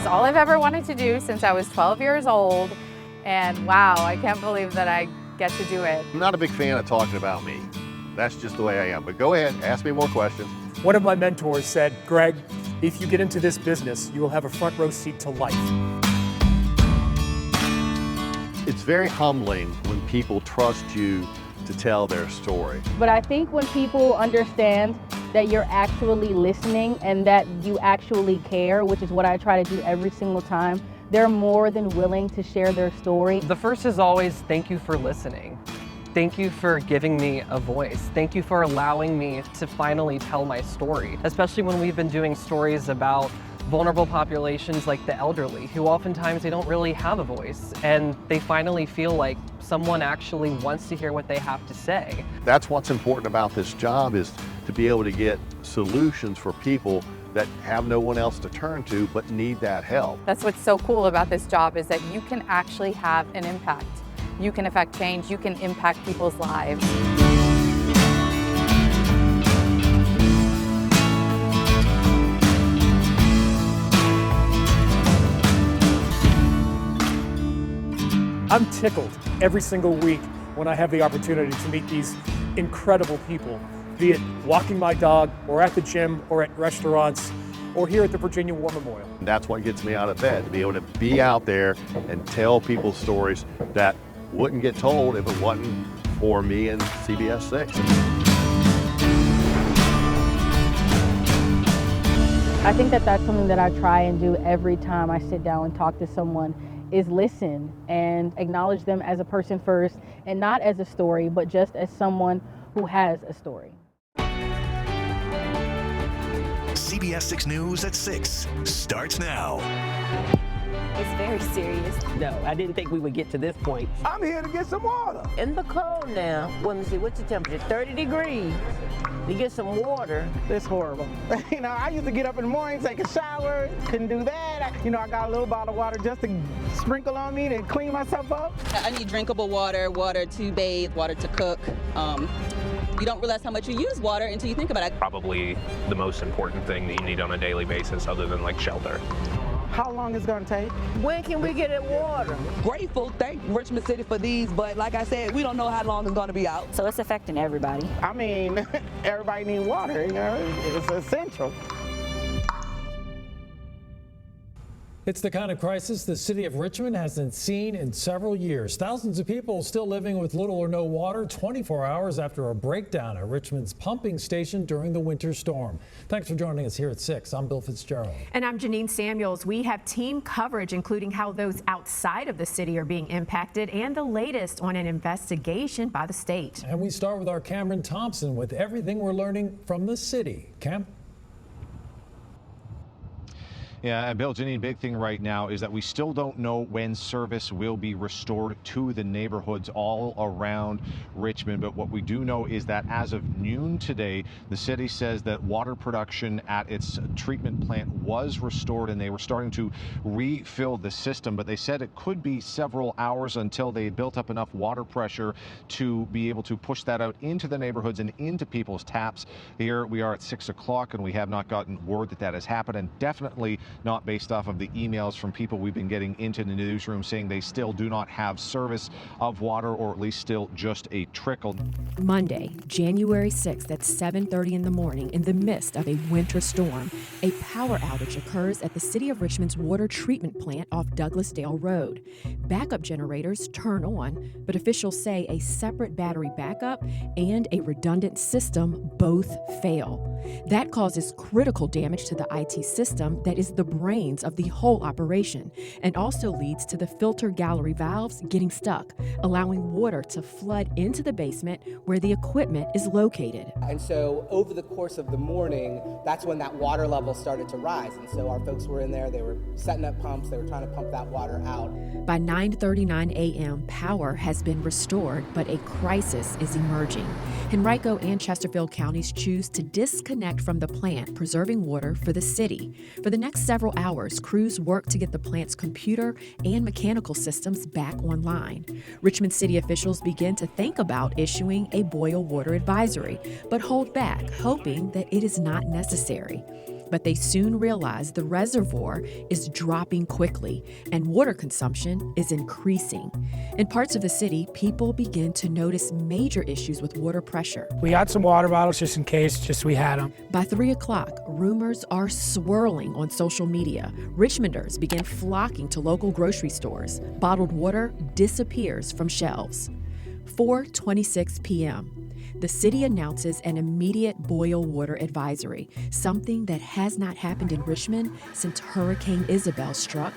all I've ever wanted to do since I was 12 years old. And wow, I can't believe that I get to do it. I'm not a big fan of talking about me. That's just the way I am. But go ahead, ask me more questions. One of my mentors said, Greg, if you get into this business, you will have a front row seat to life. It's very humbling when people trust you to tell their story. But I think when people understand that you're actually listening and that you actually care, which is what I try to do every single time, they're more than willing to share their story. The first is always thank you for listening. Thank you for giving me a voice. Thank you for allowing me to finally tell my story, especially when we've been doing stories about vulnerable populations like the elderly, who oftentimes they don't really have a voice, and they finally feel like someone actually wants to hear what they have to say. That's what's important about this job, is to be able to get solutions for people that have no one else to turn to but need that help. That's what's so cool about this job, is that you can actually have an impact. You can affect change, you can impact people's lives. I'm tickled every single week when I have the opportunity to meet these incredible people, be it walking my dog or at the gym or at restaurants or here at the Virginia War Memorial. That's what gets me out of bed, to be able to be out there and tell people stories that wouldn't get told if it wasn't for me and CBS 6. I think that that's something that I try and do every time I sit down and talk to someone, is listen and acknowledge them as a person first, and not as a story, but just as someone who has a story. CBS 6 News at 6 starts now. It's very serious. No, I didn't think we would get to this point. I'm here to get some water. In the cold now. Let me see, what's the temperature? 30 degrees. You get some water. It's horrible. I used to get up in the morning, take a shower, couldn't do that. I got a little bottle of water just to sprinkle on me to clean myself up. I need drinkable water, water to bathe, water to cook. You don't realize how much you use water until you think about it. Probably the most important thing that you need on a daily basis, other than like shelter. How long is it going to take? When can we get it water? Grateful, thank Richmond City for these, but like I said, we don't know how long it's going to be out. So it's affecting everybody. I mean, everybody needs water, it's essential. It's the kind of crisis the city of Richmond hasn't seen in several years. Thousands of people still living with little or no water 24 hours after a breakdown at Richmond's pumping station during the winter storm. Thanks for joining us here at 6. I'm Bill Fitzgerald. And I'm Janine Samuels. We have team coverage, including how those outside of the city are being impacted and the latest on an investigation by the state. And we start with our Cameron Thompson with everything we're learning from the city. Cam? Yeah, and Bill, Janine, big thing right now is that we still don't know when service will be restored to the neighborhoods all around Richmond. But what we do know is that as of noon today, the city says that water production at its treatment plant was restored and they were starting to refill the system. But they said it could be several hours until they built up enough water pressure to be able to push that out into the neighborhoods and into people's taps. Here we are at 6 o'clock and we have not gotten word that that has happened, and definitely not based off of the emails from people we've been getting into the newsroom saying they still do not have service of water, or at least still just a trickle. Monday, January 6th at 7:30 in the morning, in the midst of a winter storm, a power outage occurs at the City of Richmond's water treatment plant off Douglasdale Road. Backup generators turn on, but officials say a separate battery backup and a redundant system both fail. That causes critical damage to the IT system that is the brains of the whole operation, and also leads to the filter gallery valves getting stuck, allowing water to flood into the basement where the equipment is located. And so over the course of the morning, that's when that water level started to rise. And so our folks were in there, they were setting up pumps, they were trying to pump that water out. By 9:39 a.m., power has been restored, but a crisis is emerging. Henrico and Chesterfield counties choose to disconnect from the plant, preserving water for the city. For the next several hours, crews work to get the plant's computer and mechanical systems back online. Richmond city officials begin to think about issuing a boil water advisory, but hold back, hoping that it is not necessary. But they soon realize the reservoir is dropping quickly and water consumption is increasing. In parts of the city, people begin to notice major issues with water pressure. We got some water bottles just in case, just we had them. By 3 o'clock, rumors are swirling on social media. Richmonders begin flocking to local grocery stores. Bottled water disappears from shelves. 4:26 p.m. The city announces an immediate boil water advisory, something that has not happened in Richmond since Hurricane Isabel struck.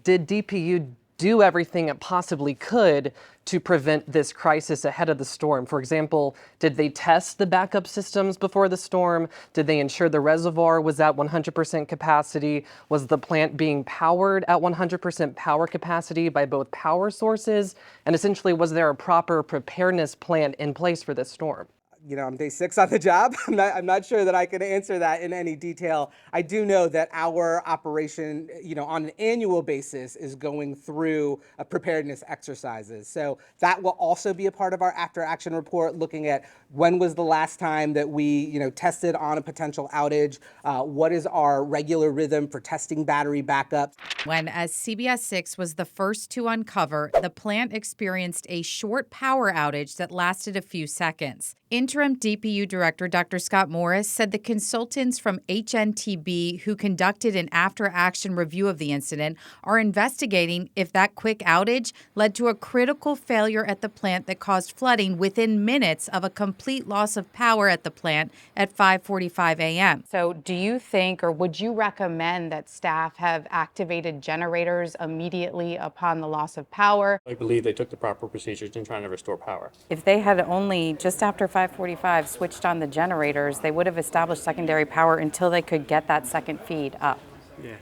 Did DPU do everything it possibly could to prevent this crisis ahead of the storm? For example, did they test the backup systems before the storm? Did they ensure the reservoir was at 100% capacity? Was the plant being powered at 100% power capacity by both power sources? And essentially, was there a proper preparedness plan in place for this storm? You know, I'm day 6 on the job. I'm not sure that I can answer that in any detail. I do know that our operation, you know, on an annual basis is going through preparedness exercises. So that will also be a part of our after action report, looking at when was the last time that we, you know, tested on a potential outage? What is our regular rhythm for testing battery backup? When, as CBS 6 was the first to uncover, the plant experienced a short power outage that lasted a few seconds. Interim DPU Director Dr. Scott Morris said the consultants from HNTB who conducted an after-action review of the incident are investigating if that quick outage led to a critical failure at the plant that caused flooding within minutes of a complete loss of power at the plant at 5:45 a.m. So do you think, or would you recommend that staff have activated generators immediately upon the loss of power? I believe they took the proper procedures in trying to restore power. If they had only just after 5:45 switched on the generators, they would have established secondary power until they could get that second feed up. Yeah.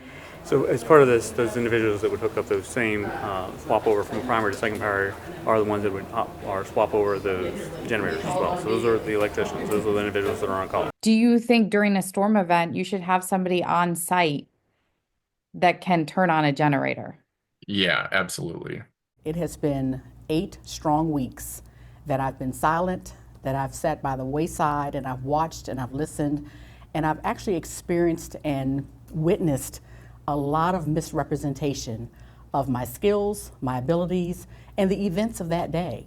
So as part of this, those individuals that would hook up those same swap over from primary to second power are the ones that would swap over the generators as well. So those are the electricians. Those are the individuals that are on call. Do you think during a storm event you should have somebody on site that can turn on a generator? Yeah, absolutely. It has been 8 strong weeks that I've been silent, that I've sat by the wayside and I've watched and I've listened, and I've actually experienced and witnessed a lot of misrepresentation of my skills, my abilities, and the events of that day.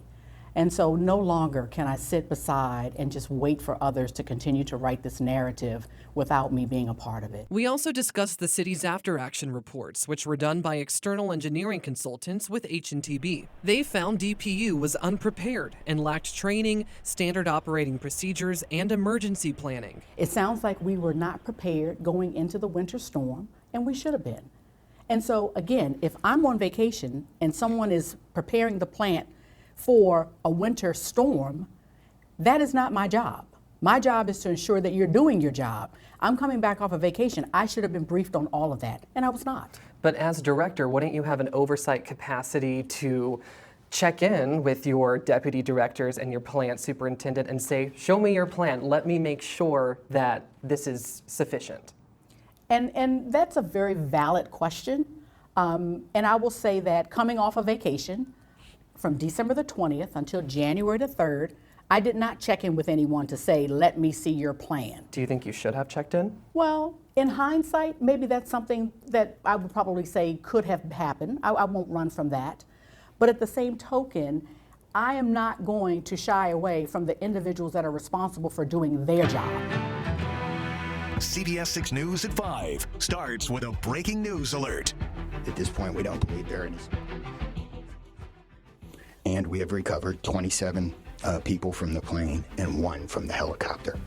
And so no longer can I sit beside and just wait for others to continue to write this narrative without me being a part of it. We also discussed the city's after-action reports, which were done by external engineering consultants with HNTB. They found DPU was unprepared and lacked training, standard operating procedures, and emergency planning. It sounds like we were not prepared going into the winter storm, and we should have been. And so again, if I'm on vacation and someone is preparing the plant for a winter storm, that is not my job. My job is to ensure that you're doing your job. I'm coming back off a vacation. I should have been briefed on all of that, and I was not. But as director, wouldn't you have an oversight capacity to check in with your deputy directors and your plant superintendent and say, show me your plan, let me make sure that this is sufficient? And that's a very valid question. And I will say that coming off a vacation, from December the 20th until January the 3rd, I did not check in with anyone to say, let me see your plan. Do you think you should have checked in? Well, in hindsight, maybe that's something that I would probably say could have happened. I won't run from that. But at the same token, I am not going to shy away from the individuals that are responsible for doing their job. CBS 6 News at 5 starts with a breaking news alert. At this point, we don't believe there is. And we have recovered 27 people from the plane and 1 from the helicopter.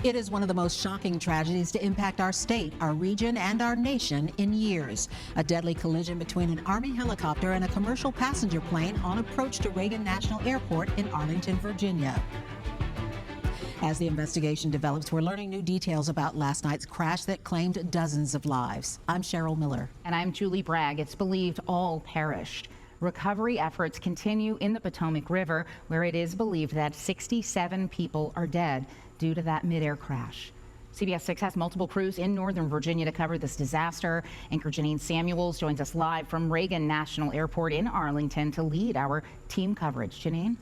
It is one of the most shocking tragedies to impact our state, our region, and our nation in years. A deadly collision between an Army helicopter and a commercial passenger plane on approach to Reagan National Airport in Arlington, Virginia. As the investigation develops, we're learning new details about last night's crash that claimed dozens of lives. I'm Cheryl Miller. And I'm Julie Bragg. It's believed all perished. Recovery efforts continue in the Potomac River, where it is believed that 67 people are dead due to that midair crash. CBS 6 has multiple crews in Northern Virginia to cover this disaster. Anchor Janine Samuels joins us live from Reagan National Airport in Arlington to lead our team coverage. Janine?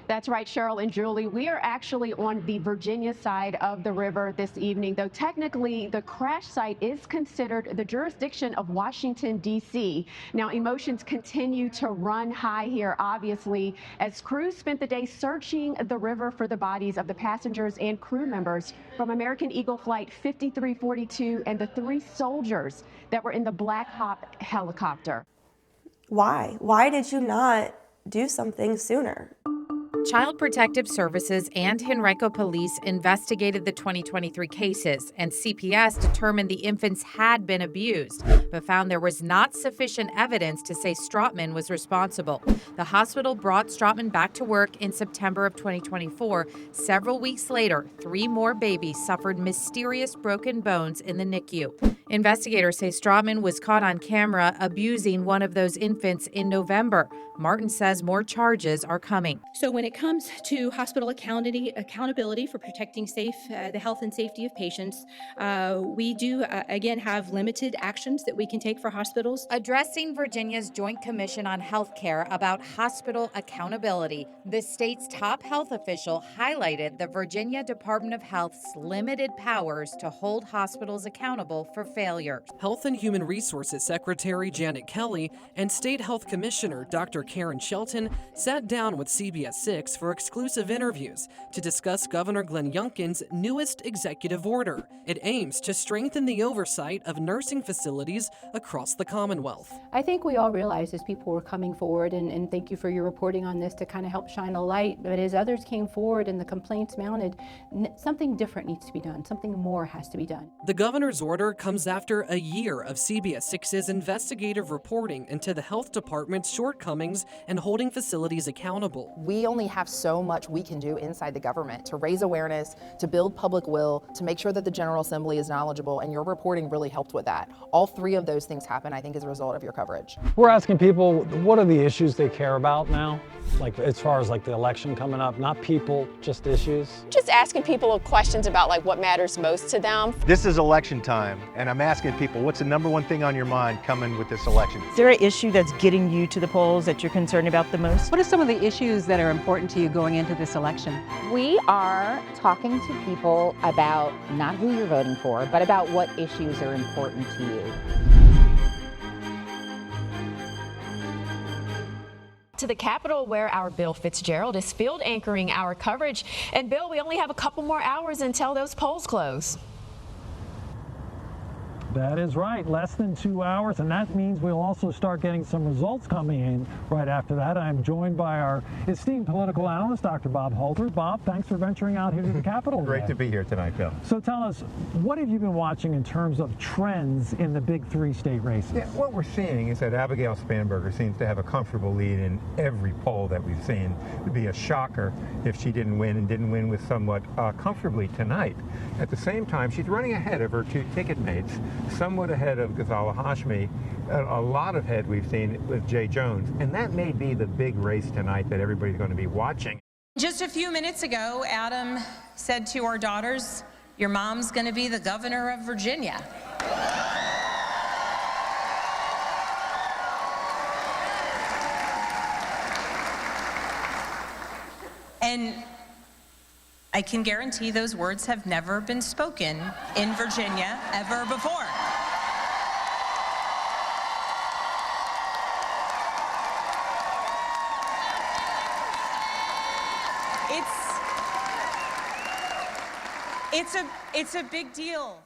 That's right, Cheryl and Julie. We are actually on the Virginia side of the river this evening, though technically the crash site is considered the jurisdiction of Washington, D.C. Now, emotions continue to run high here, obviously, as crews spent the day searching the river for the bodies of the passengers and crew members from American Eagle Flight 5342 and the 3 soldiers that were in the Black Hawk helicopter. Why? Why did you not do something sooner? Child Protective Services and Henrico Police investigated the 2023 cases, and CPS determined the infants had been abused, but found there was not sufficient evidence to say Strautman was responsible. The hospital brought Strautman back to work in September of 2024. Several weeks later, 3 more babies suffered mysterious broken bones in the NICU. Investigators say Strautman was caught on camera abusing one of those infants in November. Martin says more charges are coming. So when it comes to hospital accountability for protecting the health and safety of patients, we do, again, have limited actions that we can take for hospitals. Addressing Virginia's Joint Commission on Healthcare about hospital accountability, the state's top health official highlighted the Virginia Department of Health's limited powers to hold hospitals accountable for failures. Health and Human Resources Secretary Janet Kelly and State Health Commissioner Dr. Karen Shelton sat down with CBS 6 for exclusive interviews to discuss Governor Glenn Youngkin's newest executive order. It aims to strengthen the oversight of nursing facilities across the Commonwealth. I think we all realized as people were coming forward, and thank you for your reporting on this to kind of help shine a light, but as others came forward and the complaints mounted, something different needs to be done. Something more has to be done. The governor's order comes after a year of CBS 6's investigative reporting into the health department's shortcomings and holding facilities accountable. We only have so much we can do inside the government to raise awareness, to build public will, to make sure that the General Assembly is knowledgeable, and your reporting really helped with that. All 3 of those things happen, I think, as a result of your coverage. We're asking people, what are the issues they care about now? Like as far as like the election coming up, not people, just issues? Just asking people questions about like what matters most to them. This is election time, and I'm asking people, what's the number one thing on your mind coming with this election? Is there an issue that's getting you to the polls that you're concerned about the most? What are some of the issues that are important to you going into this election? We are talking to people about not who you're voting for, but about what issues are important to you. To the Capitol, where our Bill Fitzgerald is field anchoring our coverage. And Bill, we only have a couple more hours until those polls close. That is right, less than 2 hours, and that means we'll also start getting some results coming in right after that. I'm joined by our esteemed political analyst, Dr. Bob Halter. Bob, thanks for venturing out here to the Capitol. Great to be here tonight, Bill. So tell us, what have you been watching in terms of trends in the big 3 state races? Yeah, what we're seeing is that Abigail Spanberger seems to have a comfortable lead in every poll that we've seen. It would be a shocker if she didn't win, and didn't win with somewhat comfortably tonight. At the same time, she's running ahead of her 2 ticket mates, somewhat ahead of Ghazala Hashmi, a lot ahead we've seen with Jay Jones. And that may be the big race tonight that everybody's going to be watching. Just a few minutes ago, Adam said to our daughters, your mom's going to be the governor of Virginia. And I can guarantee those words have never been spoken in Virginia ever before. It's a big deal.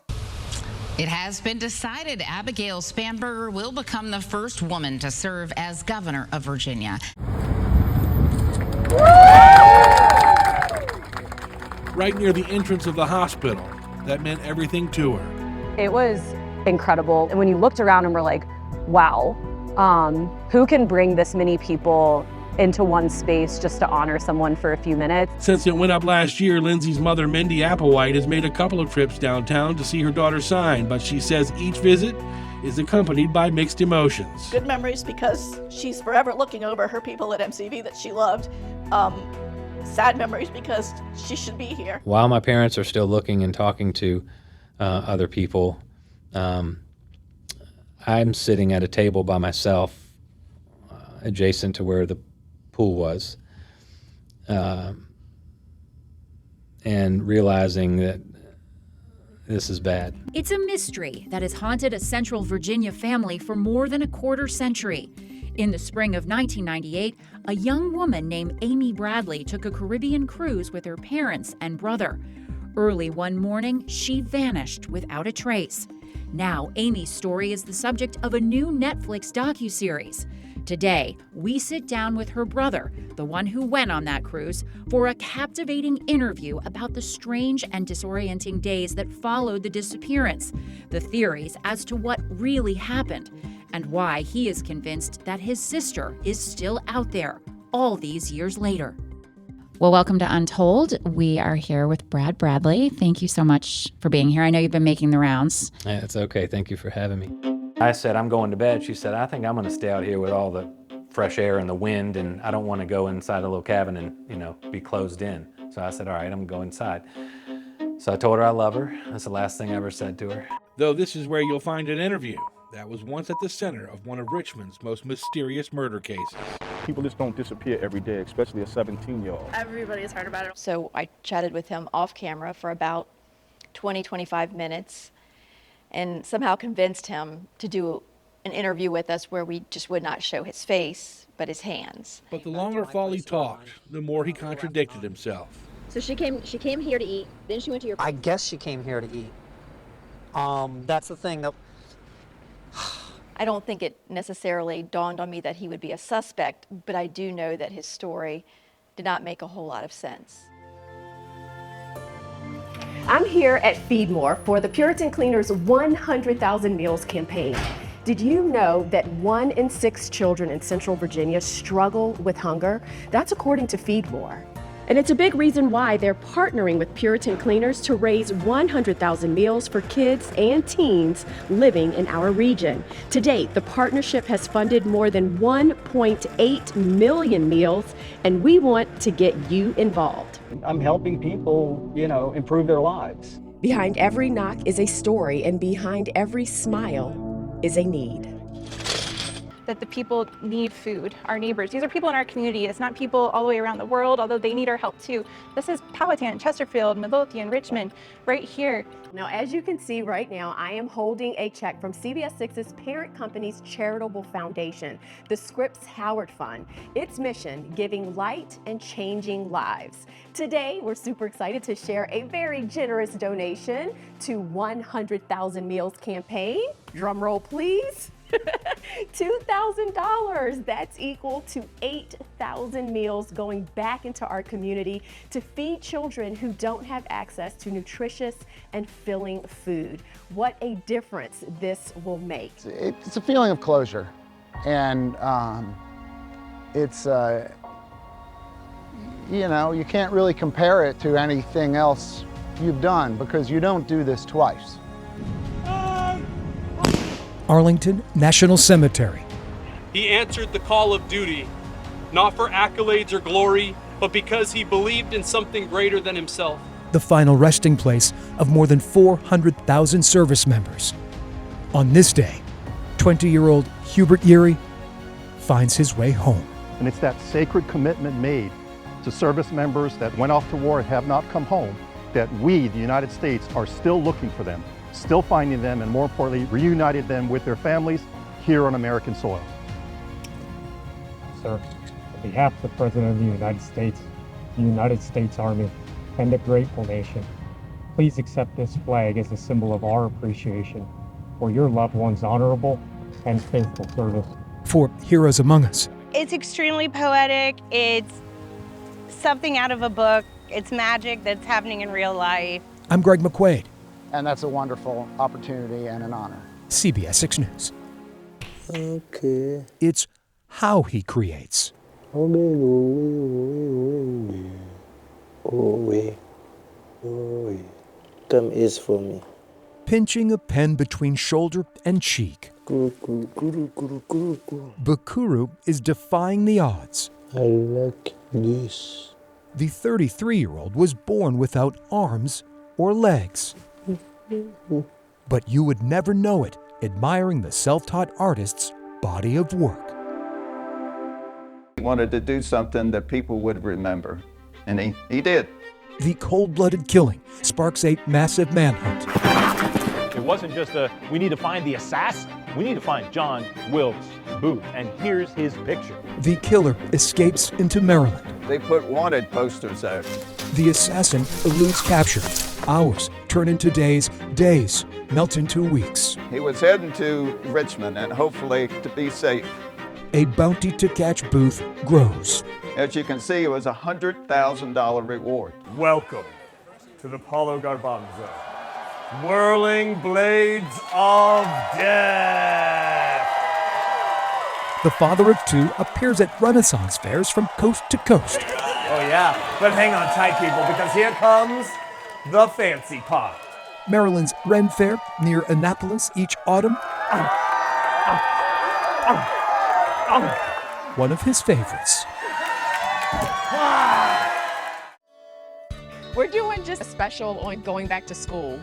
It has been decided Abigail Spanberger will become the first woman to serve as governor of Virginia. Right near the entrance of the hospital. That meant everything to her. It was incredible. And when you looked around and were like, wow, who can bring this many people into one space just to honor someone for a few minutes? Since it went up last year, Lindsay's mother, Mindy Applewhite, has made a couple of trips downtown to see her daughter sign, but she says each visit is accompanied by mixed emotions. Good memories because she's forever looking over her people at MCV that she loved. Sad memories because she should be here. While my parents are still looking and talking to other people, I'm sitting at a table by myself adjacent to where the pool was. and realizing that this is bad. It's a mystery that has haunted a Central Virginia family for more than a quarter century. In the spring of 1998, a young woman named Amy Bradley took a Caribbean cruise with her parents and brother. Early one morning, she vanished without a trace. Now, Amy's story is the subject of a new Netflix docuseries. Today, we sit down with her brother, the one who went on that cruise, for a captivating interview about the strange and disorienting days that followed the disappearance, the theories as to what really happened, and why he is convinced that his sister is still out there all these years later. Well, welcome to Untold. We are here with Brad Bradley. Thank you so much for being here. I know you've been making the rounds. Yeah, it's okay. Thank you for having me. I said, I'm going to bed. She said, I think I'm going to stay out here with all the fresh air and the wind, and I don't want to go inside a little cabin and, be closed in. So I said, all right, I'm going to go inside. So I told her I love her. That's the last thing I ever said to her. Though this is where you'll find an interview that was once at the center of one of Richmond's most mysterious murder cases. People just don't disappear every day, especially a 17-year-old. Everybody's heard about it. So I chatted with him off camera for about 25 minutes and somehow convinced him to do an interview with us where we just would not show his face, but his hands. But the longer Foley talked, the more he contradicted himself. So she came here to eat, then she went to your... I guess she came here to eat. That's the thing that... I don't think it necessarily dawned on me that he would be a suspect, but I do know that his story did not make a whole lot of sense. I'm here at Feed More for the Puritan Cleaners 100,000 Meals campaign. Did you know that 1 in 6 children in Central Virginia struggle with hunger? That's according to Feed More. And it's a big reason why they're partnering with Puritan Cleaners to raise 100,000 meals for kids and teens living in our region. To date, the partnership has funded more than 1.8 million meals, and we want to get you involved. I'm helping people, improve their lives. Behind every knock is a story, and behind every smile is a need. That the people need food, our neighbors. These are people in our community. It's not people all the way around the world, although they need our help too. This is Powhatan, Chesterfield, Midlothian, Richmond, right here. Now, as you can see right now, I am holding a check from CBS 6's parent company's charitable foundation, the Scripps Howard Fund. Its mission, giving light and changing lives. Today, we're super excited to share a very generous donation to 100,000 Meals campaign. Drum roll, please. $2,000. That's equal to 8,000 meals going back into our community to feed children who don't have access to nutritious and filling food. What a difference this will make. It's a feeling of closure, and it's you can't really compare it to anything else you've done because you don't do this twice. Arlington National Cemetery. He answered the call of duty, not for accolades or glory, but because he believed in something greater than himself. The final resting place of more than 400,000 service members. On this day, 20-year-old Hubert Yeary finds his way home. And it's that sacred commitment made to service members that went off to war and have not come home, that we, the United States, are still looking for them, still finding them, and more importantly, reunited them with their families here on American soil. Sir, on behalf of the President of the United States Army, and the grateful nation, please accept this flag as a symbol of our appreciation for your loved one's honorable and faithful service. For Heroes Among Us. It's extremely poetic. It's something out of a book. It's magic that's happening in real life. I'm Greg McQuaid. And that's a wonderful opportunity and an honor. CBS 6 News. Okay. It's how he creates. Come is for me. Pinching a pen between shoulder and cheek. Bukuru is defying the odds. I like this. The 33-year-old was born without arms or legs. But you would never know it admiring the self-taught artist's body of work. I wanted to do something that people would remember. And he did. The cold-blooded killing sparks a massive manhunt. It wasn't just we need to find the assassin. We need to find John Wilkes Booth. And here's his picture. The killer escapes into Maryland. They put wanted posters out. The assassin eludes capture. Hours turn into days, days melt into weeks. He was heading to Richmond and hopefully to be safe. A bounty to catch Booth grows. As you can see, it was a $100,000 reward. Welcome to the Palo Garbanzo. Whirling blades of death. The father of two appears at Renaissance fairs from coast to coast. Oh yeah, but hang on tight, people, because here comes the fancy part. Maryland's Ren Fair near Annapolis each autumn. One of his favorites. We're doing just a special on going back to school.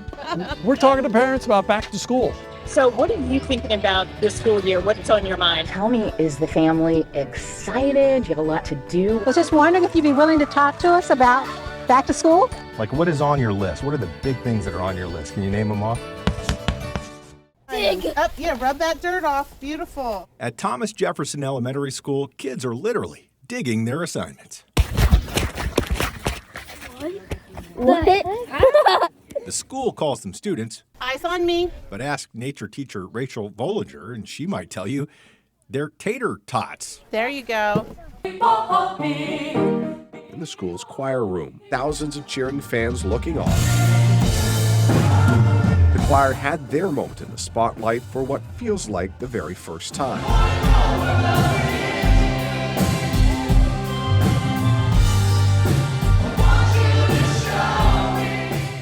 We're talking to parents about back to school. So what are you thinking about this school year? What's on your mind? Tell me, is the family excited? You have a lot to do. I was just wondering if you'd be willing to talk to us about back to school? Like, what is on your list? What are the big things that are on your list? Can you name them off? Dig. Up, yeah, rub that dirt off. Beautiful. At Thomas Jefferson Elementary School, kids are literally digging their assignments. What? The school calls them students, Eyes on me. but ask nature teacher Rachel Bollinger, and she might tell you they're tater tots. There you go. In the school's choir room, thousands of cheering fans looking on. The choir had their moment in the spotlight for what feels like the very first time.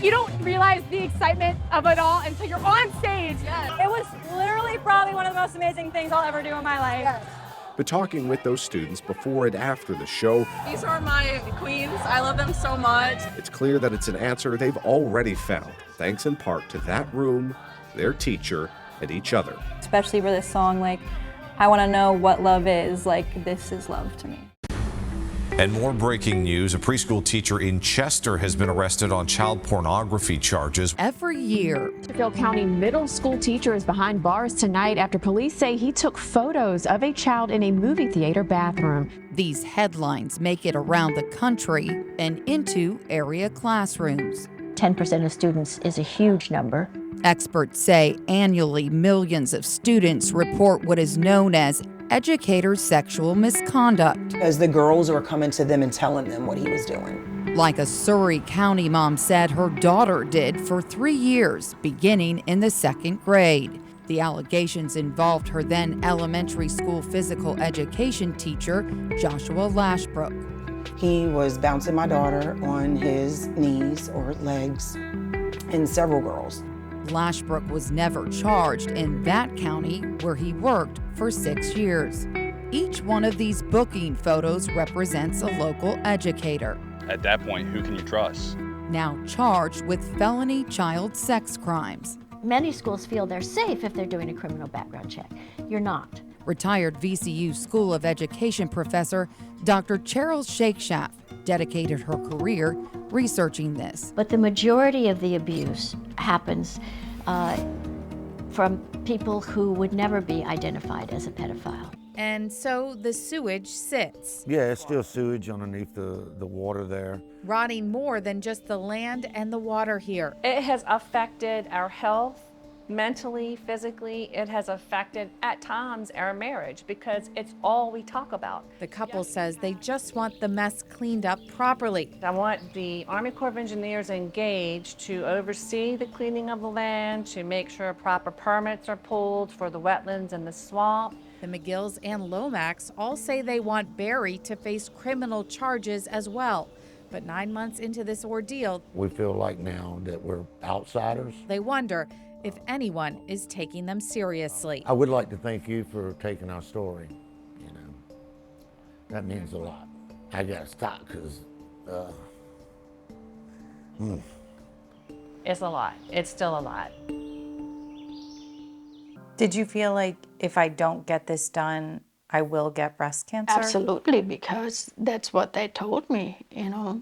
You don't realize the excitement of it all until you're on stage. It was literally probably one of the most amazing things I'll ever do in my life. But talking with those students before and after the show, These are my queens. I love them so much. it's clear that it's an answer they've already found, thanks in part to that room, their teacher, and each other. Especially for this song, like, I want to know what love is. Like, this is love to me. And more breaking news, a preschool teacher in Chester has been arrested on child pornography charges. Every year, Chesterfield County middle school teacher is behind bars tonight after police say he took photos of a child in a movie theater bathroom. These headlines make it around the country and into area classrooms. 10% of students is a huge number. Experts say annually millions of students report what is known as educator sexual misconduct. As the girls were coming to them and telling them what he was doing. Like a Surrey County mom said her daughter did for 3 years, beginning in the 2nd grade. The allegations involved her then elementary school physical education teacher, Joshua Lashbrook. He was bouncing my daughter on his knees or legs and several girls. Lashbrook was never charged in that county where he worked for 6 years. Each one of these booking photos represents a local educator. At that point, who can you trust? Now charged with felony child sex crimes. Many schools feel they're safe if they're doing a criminal background check. You're not. Retired VCU School of Education professor Dr. Cheryl Shakeshaft dedicated her career researching this. But the majority of the abuse happens from people who would never be identified as a pedophile. And so the sewage sits, Yeah, it's still sewage underneath the water there. rotting more than just the land and the water here. It has affected our health, mentally, physically. It has affected, at times, our marriage because it's all we talk about. The couple says they just want the mess cleaned up properly. I want the Army Corps of Engineers engaged to oversee the cleaning of the land, to make sure proper permits are pulled for the wetlands and the swamp. The McGills and Lomax all say they want Barry to face criminal charges as well. But 9 months into this ordeal, We feel like now that we're outsiders. they wonder if anyone is taking them seriously. I would like to thank you for taking our story. You know, that means a lot. I gotta stop because, It's a lot. It's still a lot. Did you feel like if I don't get this done, I will get breast cancer? Absolutely, because that's what they told me, you know,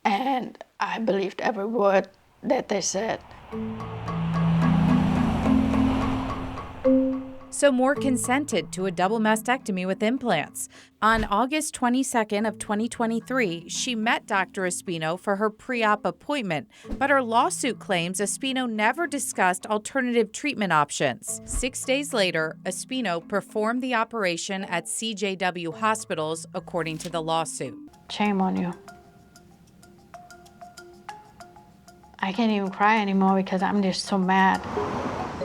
and I believed every word that they said. So Moore consented to a double mastectomy with implants. On August 22nd of 2023, she met Dr. Espino for her pre-op appointment, but her lawsuit claims Espino never discussed alternative treatment options. 6 days later, Espino performed the operation at CJW hospitals, according to the lawsuit. Shame on you. I can't even cry anymore because I'm just so mad.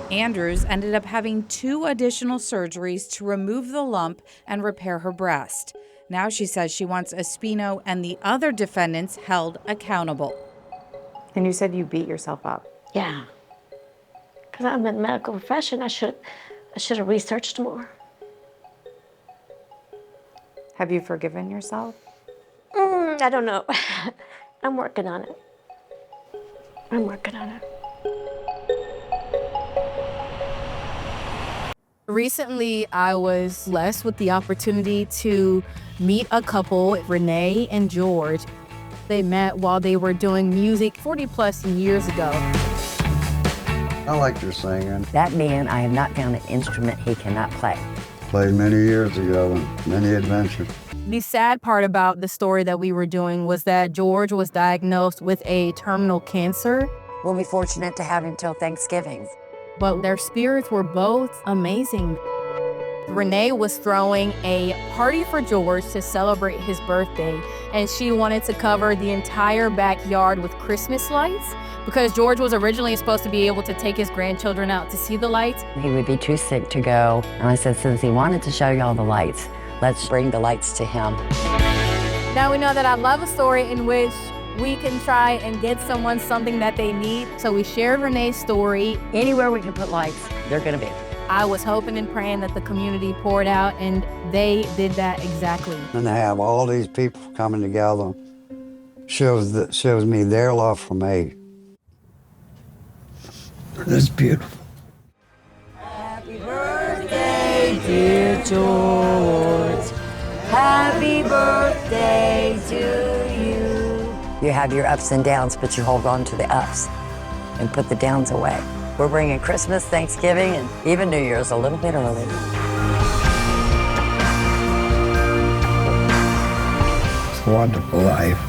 Andrews ended up having 2 additional surgeries to remove the lump and repair her breast. Now she says she wants Espino and the other defendants held accountable. And you said you beat yourself up. Yeah. Because I'm in the medical profession, I should have researched more. Have you forgiven yourself? I don't know. I'm working on it. Recently, I was blessed with the opportunity to meet a couple, Renee and George. They met while they were doing music 40 plus years ago. I like your singing. That man, I have not found an instrument he cannot play. Played many years ago and many adventures. The sad part about the story that we were doing was that George was diagnosed with a terminal cancer. We'll be fortunate to have him till Thanksgiving. But their spirits were both amazing. Renee was throwing a party for George to celebrate his birthday, and she wanted to cover the entire backyard with Christmas lights because George was originally supposed to be able to take his grandchildren out to see the lights. He would be too sick to go, and I said, since he wanted to show y'all the lights, let's bring the lights to him. Now we know that I love a story in which we can try and get someone something that they need. So we shared Renee's story. Anywhere we can put lights, they're gonna be. I was hoping and praying that the community poured out, and they did that exactly. And to have all these people coming together shows me their love for me. It's beautiful. Happy birthday, dear George. Happy birthday to you. You have your ups and downs, but you hold on to the ups and put the downs away. We're bringing Christmas, Thanksgiving, and even New Year's a little bit early. It's a wonderful life.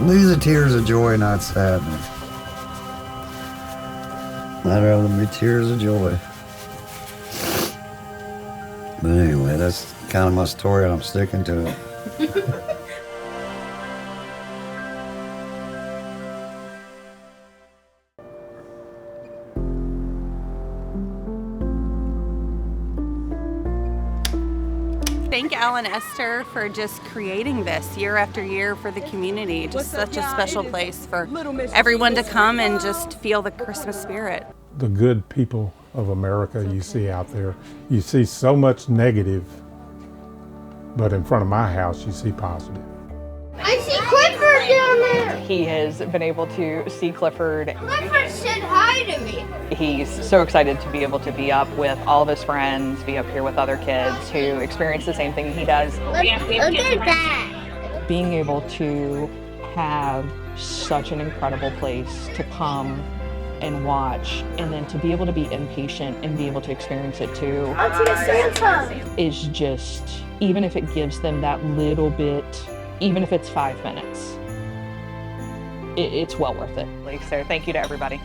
These are tears of joy, not sadness. I'd rather them be tears of joy. But anyway, that's kind of my story, and I'm sticking to it. Thank Al and Esther for just creating this year after year for the community. Just such a special place for everyone to come and just feel the Christmas spirit. The good people of America you see out there, you see so much negative, but in front of my house you see positive. I see Clifford down there! He has been able to see Clifford. Clifford said hi to me! He's so excited to be able to be up with all of his friends, be up here with other kids who experience the same thing he does. Look at that! Being able to have such an incredible place to come and watch, and then to be able to be impatient and be able to experience it too, is just, even if it gives them that little bit, even if it's 5 minutes, it's well worth it. So thank you to everybody.